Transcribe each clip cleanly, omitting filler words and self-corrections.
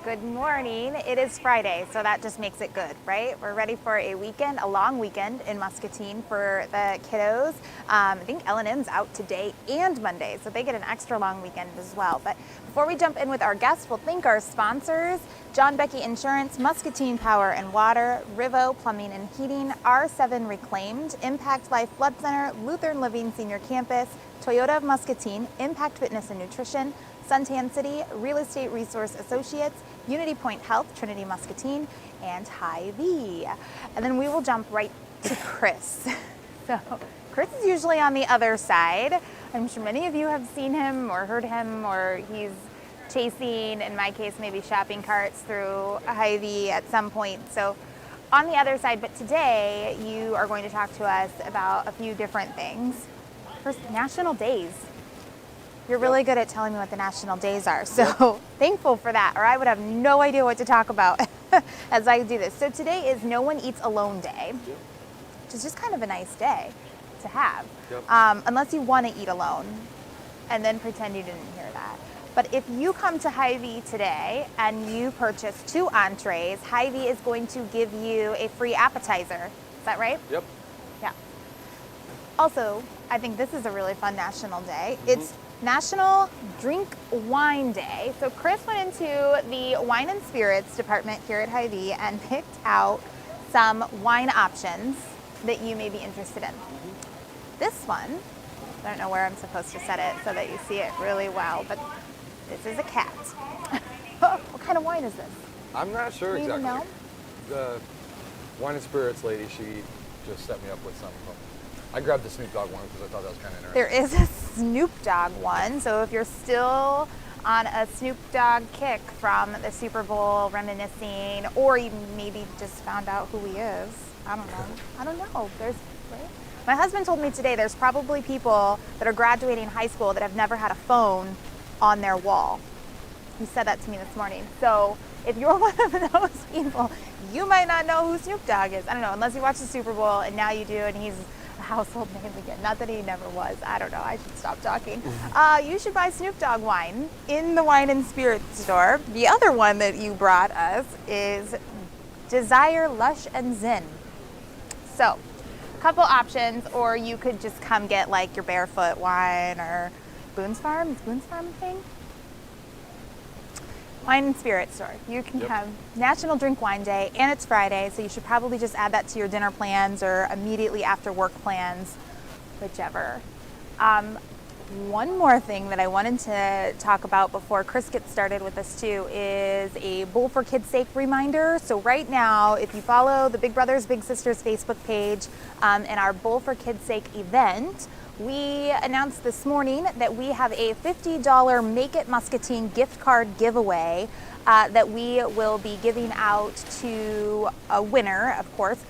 Good morning. It is Friday, so that just makes it good, right? We're ready for a weekend, a long weekend in Muscatine for the kiddos. I think L&M's out today and Monday, so they get an extra long weekend as well. But before we jump in with our guests, we'll thank our sponsors: John Becky Insurance, Muscatine Power and Water, Rivo Plumbing and Heating, R7 Reclaimed, Impact Life Blood Center, Lutheran Living Senior Campus, Toyota of Muscatine, Impact Fitness and Nutrition, Suntan City, Real Estate Resource Associates, Unity Point Health, Trinity Muscatine, and Hy-Vee. And then we will jump right to Chris. So Chris is usually on the other side. I'm sure many of you have seen him or heard him, or he's chasing, in my case, maybe shopping carts through Hy-Vee at some point. So on the other side, but today you are going to talk to us about a few different things. First, national days. You're really good at telling me what the national days are, so thankful for that, or I would have no idea what to talk about as I do this. So today is No One Eats Alone Day, which is just kind of a nice day to have, unless you want to eat alone, and then pretend you didn't hear that. But if you come to Hy-Vee today and you purchase 2 entrees, Hy-Vee is going to give you a free appetizer. Is that right? Yep. Yeah. Also, I think this is a really fun national day. It's National Drink Wine Day. So Chris went into the wine and spirits department here at Hy-Vee and picked out some wine options that you may be interested in. This one, I don't know where I'm supposed to set it so that you see it really well, but this is a cat. What kind of wine is this? I'm not sure Do you exactly. know? The wine and spirits lady, she just set me up with some of them. I grabbed the Snoop Dogg one because I thought that was kind of interesting. There is a Snoop Dogg one, so if you're still on a Snoop Dogg kick from the Super Bowl, reminiscing, or you maybe just found out who he is, I don't know. Right? My husband told me today there's probably people that are graduating high school that have never had a phone on their wall. He said that to me this morning. So if you're one of those people, you might not know who Snoop Dogg is. I don't know, unless you watch the Super Bowl, and now you do, and he's a household name again. Not that he never was. I don't know. I should stop talking. You should buy Snoop Dogg wine in the wine and spirits store. The other one that you brought us is Desire Lush and Zen. So, a couple options, or you could just come get like your Barefoot wine or Boone's Farm. Is Boone's Farm a thing? Wine and Spirit store. You can have National Drink Wine Day, and it's Friday, so you should probably just add that to your dinner plans or immediately after work plans, whichever. One more thing that I wanted to talk about before Chris gets started with us too is a Bowl for Kids' Sake reminder. So right now, if you follow the Big Brothers Big Sisters Facebook page and our Bowl for Kids' Sake event, we announced this morning that we have a $50 Make It Muscatine gift card giveaway that we will be giving out to a winner, of course.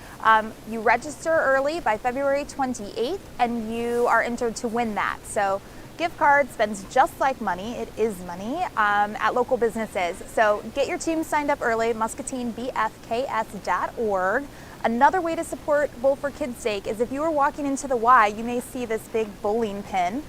You register early by February 28th and you are entered to win that. So gift card spends just like money, it is money, at local businesses. So get your team signed up early, muscatinebfks.org. Another way to support Bowl for Kids' Sake is if you are walking into the Y, you may see this big bowling pin.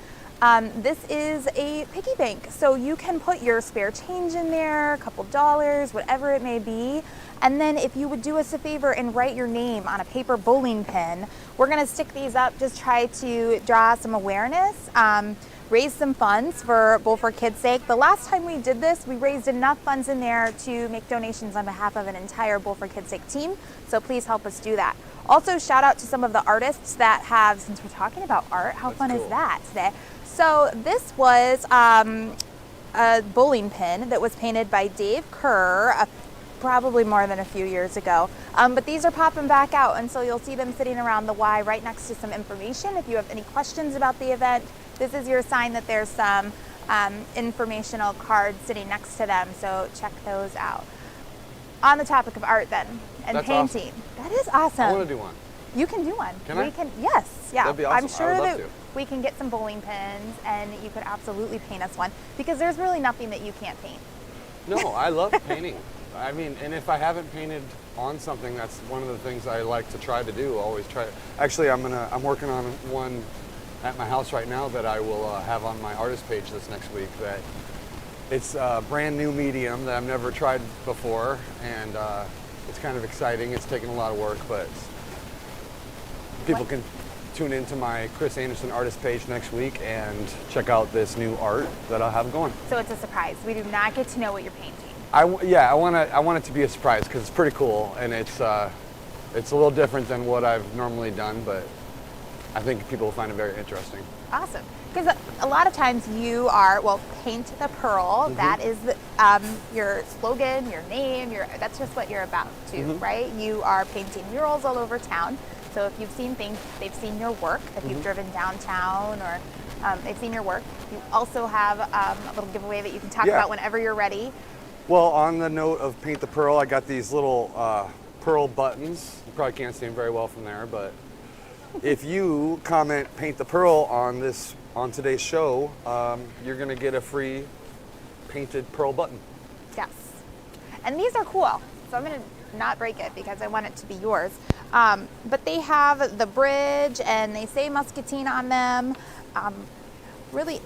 This is a piggy bank, so you can put your spare change in there, a couple dollars, whatever it may be. And then if you would do us a favor and write your name on a paper bowling pin, we're gonna stick these up, just try to draw some awareness, raise some funds for Bowl for Kids' Sake. The last time we did this, we raised enough funds in there to make donations on behalf of an entire Bowl for Kids' Sake team, so please help us do that. Also, shout out to some of the artists that have, since we're talking about art, how fun is that today? So this was a bowling pin that was painted by Dave Kerr, probably more than a few years ago. But these are popping back out, and so you'll see them sitting around the Y right next to some information. If you have any questions about the event, this is your sign that there's some informational cards sitting next to them, so check those out. On the topic of art then, and That's painting. Awesome. That is awesome. I want to do one. You can do one. Can I? Yes, yeah. That'd be awesome. I'm sure I would that love to. we can get some bowling pins and you could absolutely paint us one, because there's really nothing that you can't paint. No, I love painting. I mean, and if I haven't painted on something, that's one of the things I like to try to do. Always try. Actually, I'm working on one at my house right now that I will have on my artist page this next week. That It's a brand new medium that I've never tried before, and it's kind of exciting. It's taken a lot of work, but people can tune into my Chris Anderson artist page next week and check out this new art that I'll have going. So it's a surprise. We do not get to know what you're painting. I want it to be a surprise because it's pretty cool, and it's a little different than what I've normally done, but I think people will find it very interesting. Awesome. Because a lot of times you are, well, paint the pearl. Mm-hmm. That is your slogan, your name. That's just what you're about too, Mm-hmm. right? You are painting murals all over town. So if you've seen things, they've seen your work. If Mm-hmm. you've driven downtown or they've seen your work. You also have a little giveaway that you can talk Yeah. about whenever you're ready. Well, on the note of Paint the Pearl, I got these little pearl buttons. You probably can't see them very well from there, but if you comment Paint the Pearl on today's show, you're gonna get a free painted pearl button. Yes. And these are cool. So I'm going to not break it because I want it to be yours. But they have the bridge and they say Muscatine on them. Really,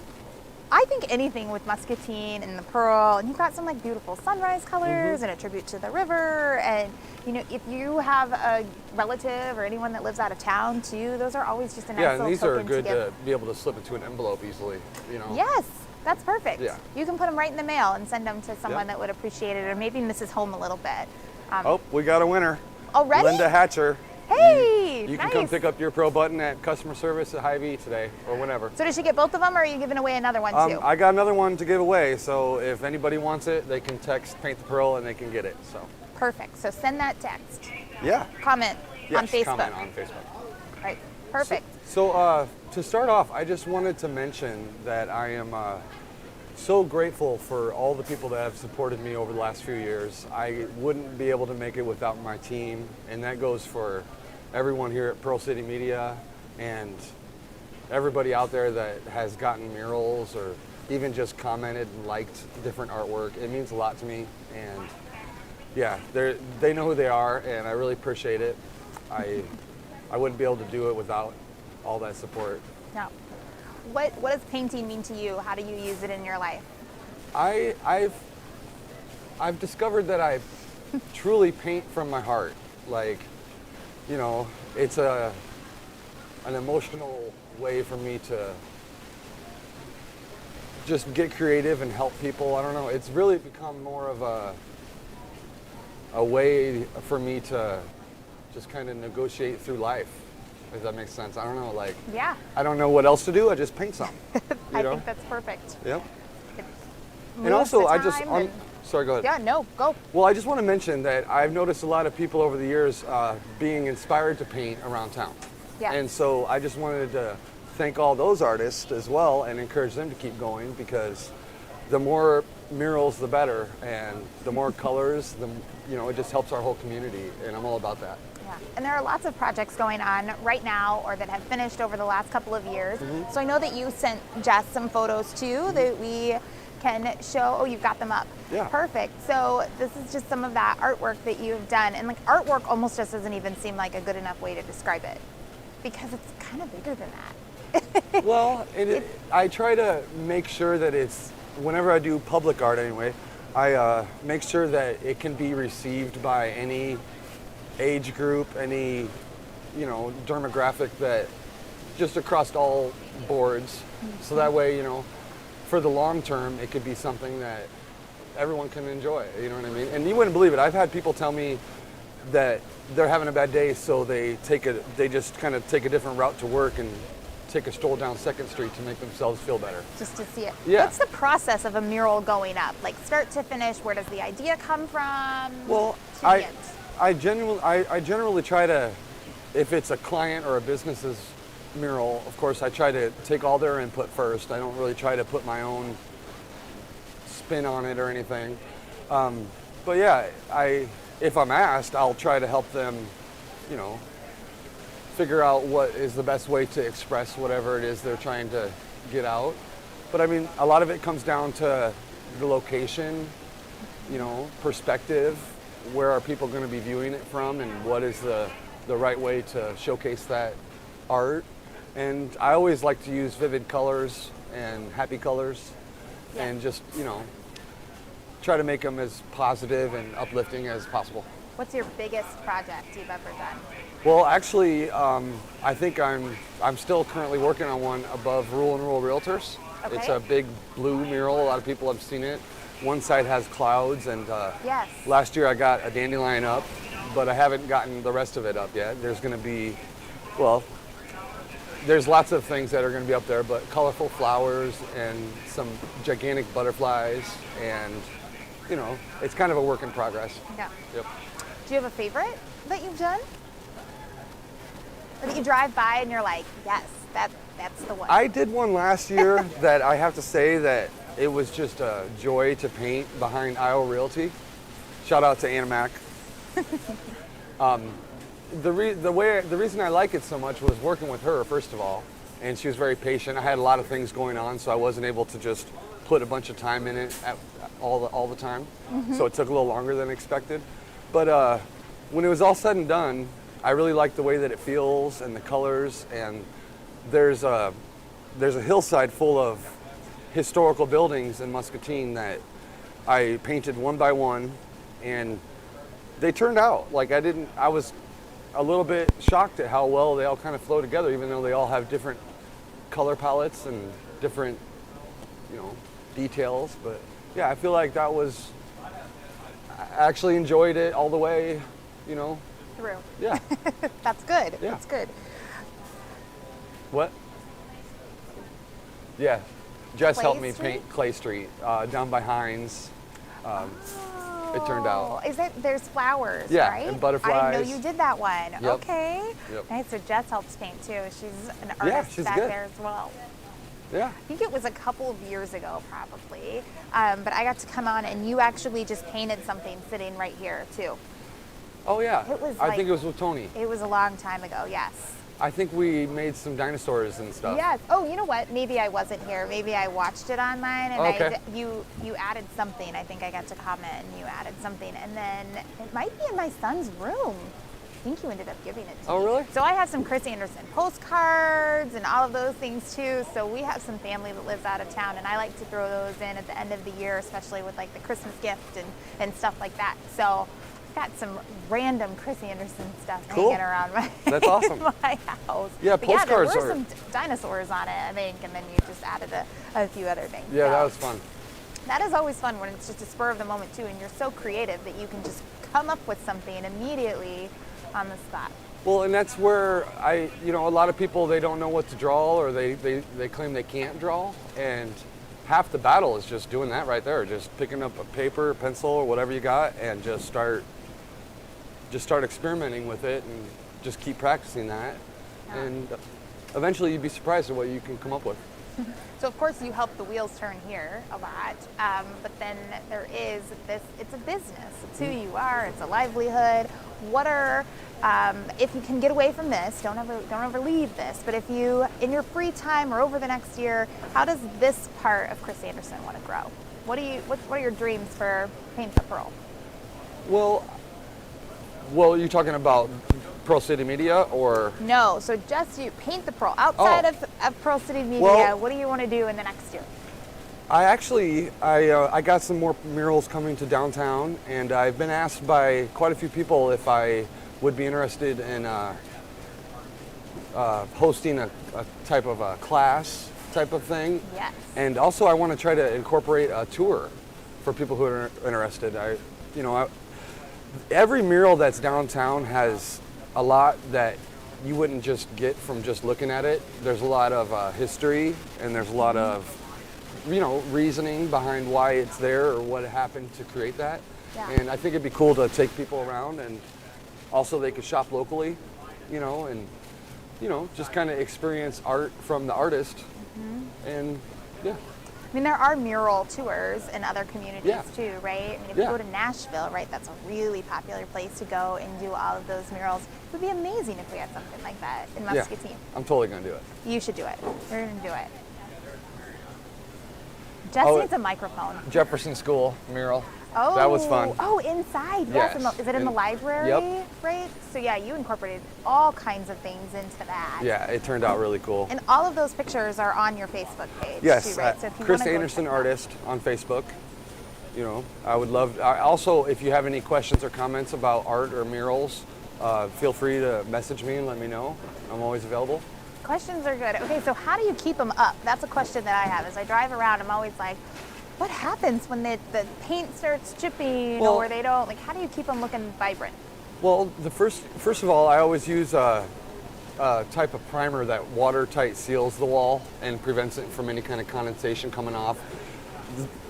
I think anything with Muscatine and the pearl, and you've got some like beautiful sunrise colors and a tribute to the river. And you know, if you have a relative or anyone that lives out of town too, those are always just a nice Yeah, little and these are token good to give. to be able to slip into an envelope easily, you know. Yes, that's perfect. Yeah. You can put them right in the mail and send them to someone Yep. that would appreciate it or maybe miss his home a little bit. Oh, we got a winner. Already? Linda Hatcher. Hey, You can nice. come pick up your pearl button at customer service at Hy-Vee today or whenever. So did she get both of them or are you giving away another one too? I got another one to give away, so if anybody wants it, they can text Paint the Pearl and they can get it. So Perfect. So send that text. yeah. Comment on Yes, Facebook. comment on Facebook. Right. Perfect. So to start off, I just wanted to mention that I am so grateful for all the people that have supported me over the last few years. I wouldn't be able to make it without my team, and that goes for everyone here at Pearl City Media and everybody out there that has gotten murals or even just commented and liked different artwork. It means a lot to me, and yeah, they know who they are, and I really appreciate it. I wouldn't be able to do it without all that support. No. What does painting mean to you? How do you use it in your life? I've discovered that I truly paint from my heart. Like, you know, it's an emotional way for me to just get creative and help people. I don't know. It's really become more of a way for me to just kind of negotiate through life. If that makes sense. I don't know, like, Yeah. I don't know what else to do. I just paint something. I think that's perfect. Yep. Moves And also, the I just, time on, and- sorry, go ahead. Yeah, no, go. Well, I just want to mention that I've noticed a lot of people over the years being inspired to paint around town. Yeah. And so I just wanted to thank all those artists as well and encourage them to keep going, because the more murals, the better. And the more colors, it just helps our whole community. And I'm all about that. Yeah. And there are lots of projects going on right now or that have finished over the last couple of years. Mm-hmm. So I know that you sent Jess some photos too that we can show. Oh, you've got them up. Yeah. Perfect. So this is just some of that artwork that you've done. And like artwork almost just doesn't even seem like a good enough way to describe it because it's kind of bigger than that. Well, I try to make sure that whenever I do public art anyway, I make sure that it can be received by any age group, any, demographic, that just across all boards. Mm-hmm. So that way, for the long term, it could be something that everyone can enjoy, you know what I mean? And you wouldn't believe it. I've had people tell me that they're having a bad day, so they just kind of take a different route to work and take a stroll down 2nd Street to make themselves feel better. Just to see it. Yeah. What's the process of a mural going up? Like start to finish, where does the idea come from? Well, to the end? I generally try to, if it's a client or a business's mural, of course, I try to take all their input first. I don't really try to put my own spin on it or anything. But yeah, if I'm asked, I'll try to help them, figure out what is the best way to express whatever it is they're trying to get out. But I mean, a lot of it comes down to the location, perspective. Where are people going to be viewing it from, and what is the right way to showcase that art? And I always like to use vivid colors and happy colors, Yeah. and just try to make them as positive and uplifting as possible. What's your biggest project you've ever done? Well, actually, I think I'm still currently working on one above Rural and Rural Realtors. Okay. It's a big blue mural. A lot of people have seen it. One side has clouds, and Yes. last year I got a dandelion up, but I haven't gotten the rest of it up yet. There's going to be, well, there's lots of things that are going to be up there, but colorful flowers and some gigantic butterflies, and you know, it's kind of a work in progress. Yeah. Yep. Do you have a favorite that you've done? Or that you drive by and you're like, yes, that's the one. I did one last year that I have to say that it was just a joy to paint behind Iowa Realty. Shout out to Anna Mac. The reason I like it so much was working with her, first of all, and she was very patient. I had a lot of things going on, so I wasn't able to just put a bunch of time in it all the time. So it took a little longer than expected. But when it was all said and done, I really liked the way that it feels and the colors. And there's a hillside full of historical buildings in Muscatine that I painted one by one, and they turned out like I was a little bit shocked at how well they all kind of flow together, even though they all have different color palettes and different, you know, details. But yeah, I feel like I actually enjoyed it all the way, you know. Through. Yeah. That's good. Yeah. That's good. What? Yeah. Jess helped Clay me Street? paint Clay Street down by Hines. It turned out. Is it? There's flowers, Yeah, right? and butterflies. I didn't know you did that one. Yep. Okay. Yep. Nice. So Jess helps paint too. She's an artist Yeah, she's back good. there as well. Yeah. I think it was a couple of years ago, probably. But I got to come on, and you actually just painted something sitting right here too. Oh yeah. It was I like- think it was with Tony. It was a long time ago. Yes. I think we made some dinosaurs and stuff. Yes. Oh, you know what? Maybe I wasn't here. Maybe I watched it online, and Okay. you added something. I think I got to comment, and you added something, and then it might be in my son's room. I think you ended up giving it to me. Oh, really? So I have some Chris Anderson postcards and all of those things too. So we have some family that lives out of town, and I like to throw those in at the end of the year, especially with like the Christmas gift and stuff like that. So got some random Chris Anderson stuff Cool. hanging around my, That's awesome. my house. Yeah, But postcards there were are- some dinosaurs on it, I think, and then you just added a few other things. Yeah, So that was fun. that is always fun when it's just a spur of the moment too, and you're so creative that you can just come up with something immediately on the spot. Well, and that's where a lot of people, they don't know what to draw, or they claim they can't draw, and half the battle is just doing that right there, just picking up a paper, pencil, or whatever you got, and just start experimenting with it, and just keep practicing that, Yeah. and eventually you'd be surprised at what you can come up with. So of course you help the wheels turn here a lot, but then there is this, it's a business, it's who you are, it's a livelihood. What are, if you can get away from this, don't ever leave this, but if you, in your free time or over the next year, how does this part of Chris Anderson want to grow? What are your dreams for Paint the Pearl? Well, you're talking about Pearl City Media, or? No, so just you, Paint the Pearl. Outside of Pearl City Media, Well, what do you want to do in the next year? I got some more murals coming to downtown, and I've been asked by quite a few people if I would be interested in hosting a type of a class type of thing. Yes. And also I want to try to incorporate a tour for people who are interested. Every mural that's downtown has a lot that you wouldn't just get from just looking at it. There's a lot of history, and there's a lot of reasoning behind why it's there or what happened to create that. Yeah. And I think it'd be cool to take people around, and also they could shop locally, and just kind of experience art from the artist. And yeah. I mean, there are mural tours in other communities Yeah. too, right? I mean, if Yeah. you go to Nashville, right, that's a really popular place to go and do all of those murals. It would be amazing if we had something like that in Muscatine. Yeah, I'm totally gonna do it. You should do it. You're going to do it. Jess Oh, needs a microphone. Jefferson School mural. Oh, That was fun. Oh, inside. Yes. Yes. Is it in the library? Yep. Right? So yeah, you incorporated all kinds of things into that. Yeah, it turned out really cool. And all of those pictures are on your Facebook page Yes, too, right? So if you Chris wanna go Anderson check that out. Artist on Facebook. I would love. Also, if you have any questions or comments about art or murals, feel free to message me and let me know. I'm always available. Questions are good. Okay, so how do you keep them up? That's a question that I have. As I drive around, I'm always like, what happens when the paint starts chipping or they don't? Like, how do you keep them looking vibrant? Well, first of all, I always use a type of primer that watertight seals the wall and prevents it from any kind of condensation coming off.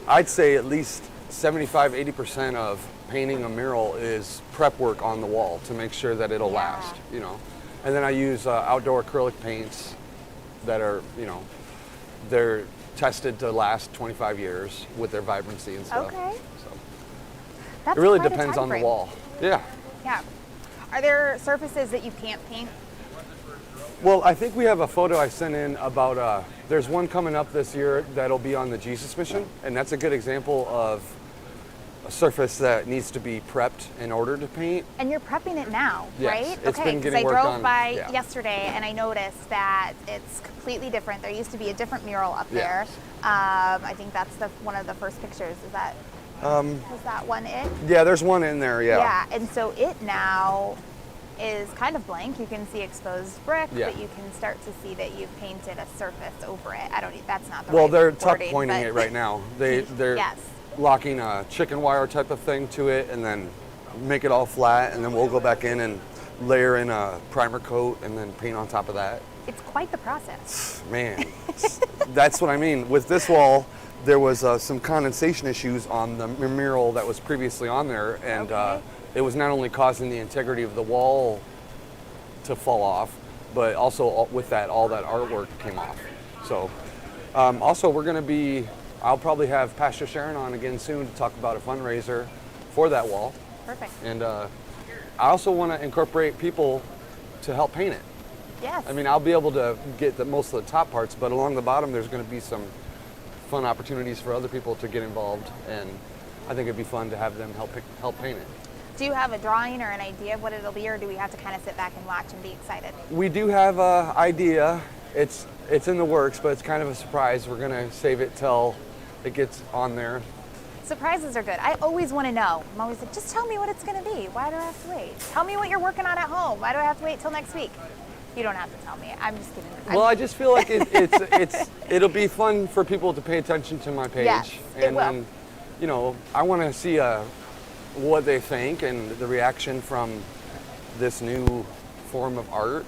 I'd say at least 75-80% of painting a mural is prep work on the wall to make sure that it'll last, And then I use outdoor acrylic paints that are, they're tested to last 25 years with their vibrancy and stuff. Okay. So That's it really quite a depends time on the frame. wall. Yeah. Yeah. Are there surfaces that you can't paint? Well, I think we have a photo I sent in about, there's one coming up this year that'll be on the Jesus mission, and that's a good example of a surface that needs to be prepped in order to paint. And you're prepping it now, Yes, right? it's Okay, been because getting I worked drove on, by yeah. yesterday and I noticed that it's completely different. There used to be a different mural up there. Yes. I think that's one of the first pictures. Is that one it? Yeah, there's one in there, yeah. Yeah, and so it now is kind of blank. You can see exposed brick, Yeah. but you can start to see that you've painted a surface over it. That's not the Well, right they're tuck wording, pointing but- it right now. They're Yes. locking a chicken wire type of thing to it and then make it all flat, and then we'll go back in and layer in a primer coat and then paint on top of that. It's quite the process. Man, that's what I mean. With this wall, there was some condensation issues on the mural that was previously on there, and Okay. it was not only causing the integrity of the wall to fall off, but also with that, all that artwork came off. So, also I'll probably have Pastor Sharon on again soon to talk about a fundraiser for that wall. Perfect. And I also want to incorporate people to help paint it. Yes. I mean, I'll be able to get most of the top parts, but along the bottom, there's going to be some fun opportunities for other people to get involved, and I think it'd be fun to have them help paint it. Do you have a drawing or an idea of what it'll be, or do we have to kind of sit back and watch and be excited? We do have an idea. It's in the works, but it's kind of a surprise. We're going to save it till it gets on there. Surprises are good. I always want to know. I'm always like, just tell me what it's going to be. Why do I have to wait? Tell me what you're working on at home. Why do I have to wait till next week? You don't have to tell me. I'm just kidding. Well, I just feel like it'll be fun for people to pay attention to my page. Yes, it and will. Then, I want to see what they think and the reaction from this new form of art.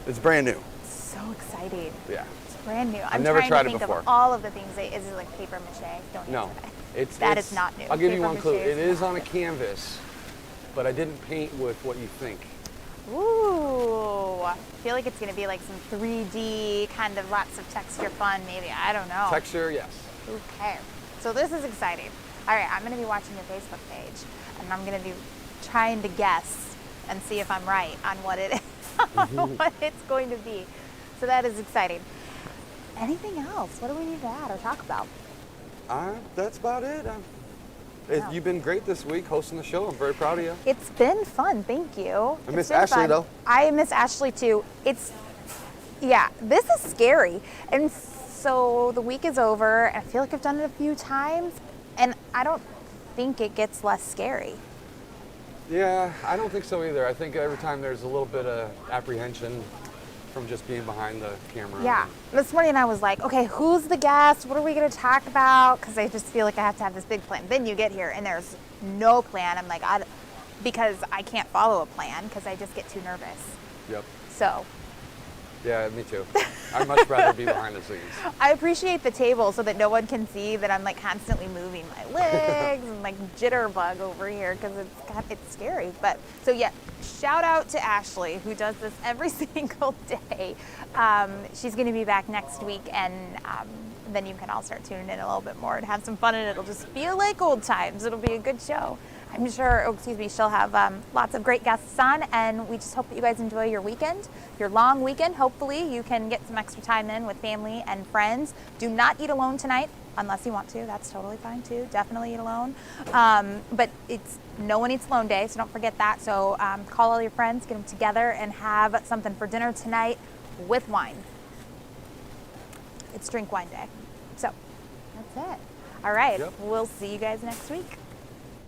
It's brand new. So exciting. Yeah. It's brand new. I'm never trying tried to it think before. of all of the things. Is it like paper mache? Don't No, answer that. That is not new. I'll give you Paper one clue. mache It is is not on a new. canvas, but I didn't paint with what you think. Ooh. I feel like it's going to be like some 3D, kind of lots of texture fun, maybe. I don't know. Texture, yes. Okay. So this is exciting. All right, I'm going to be watching your Facebook page, and I'm going to be trying to guess and see if I'm right on what it is, what it's going to be. So that is exciting. Anything else? What do we need to add or talk about? That's about it. Yeah. You've been great this week hosting the show. I'm very proud of you. It's been fun, thank you. I miss It's been Ashley, fun. though. I miss Ashley too. This is scary. And so the week is over, and I feel like I've done it a few times, and I don't think it gets less scary. Yeah, I don't think so either. I think every time there's a little bit of apprehension from just being behind the camera. Yeah. This morning I was like, okay, who's the guest? What are we going to talk about? Because I just feel like I have to have this big plan. Then you get here and there's no plan. I'm like, because I can't follow a plan because I just get too nervous. Yep. So Yeah, me too. I'd much rather be behind the scenes. I appreciate the table so that no one can see that I'm like constantly moving my legs and like jitterbug over here because it's scary. But so yeah, shout out to Ashley who does this every single day. She's going to be back next week, and then you can all start tuning in a little bit more and have some fun, and it'll just feel like old times. It'll be a good show. I'm sure, she'll have lots of great guests on, and we just hope that you guys enjoy your weekend, your long weekend. Hopefully you can get some extra time in with family and friends. Do not eat alone tonight, unless you want to. That's totally fine too. Definitely eat alone. But it's no one eats alone day, so don't forget that. So call all your friends, get them together, and have something for dinner tonight with wine. It's drink wine day. So that's it. All right, Yep. we'll see you guys next week.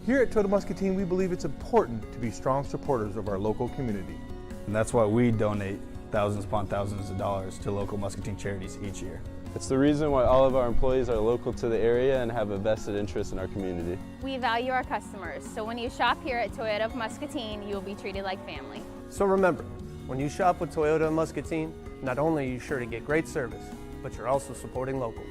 Here at Toyota Muscatine, we believe it's important to be strong supporters of our local community. And that's why we donate thousands upon thousands of dollars to local Muscatine charities each year. It's the reason why all of our employees are local to the area and have a vested interest in our community. We value our customers, so when you shop here at Toyota of Muscatine, you'll be treated like family. So remember, when you shop with Toyota of Muscatine, not only are you sure to get great service, but you're also supporting local.